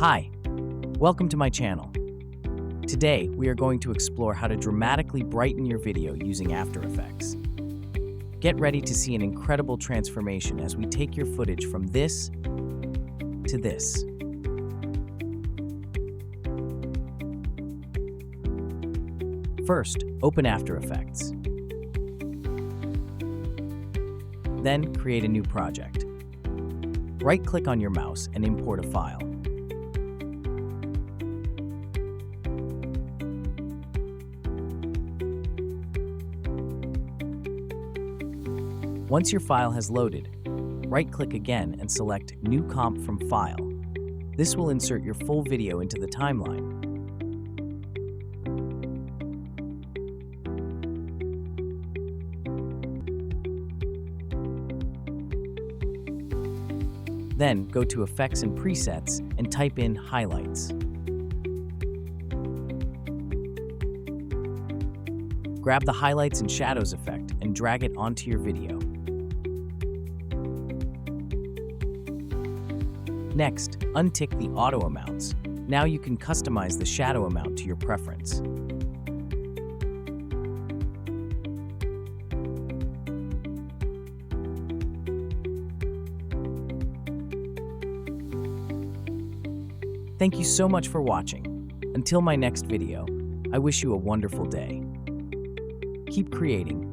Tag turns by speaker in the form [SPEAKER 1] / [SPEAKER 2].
[SPEAKER 1] Hi, welcome to my channel. Today, we are going to explore how to dramatically brighten your video using After Effects. Get ready to see an incredible transformation as we take your footage from this to this. First, open After Effects. Then, create a new project. Right-click on your mouse and import a file. Once your file has loaded, right-click again and select New Comp from File. This will insert your full video into the timeline. Then go to Effects and Presets and type in Highlights. Grab the Highlights and Shadows effect and drag it onto your video. Next, untick the auto amounts. Now you can customize the shadow amount to your preference. Thank you so much for watching. Until my next video, I wish you a wonderful day. Keep creating.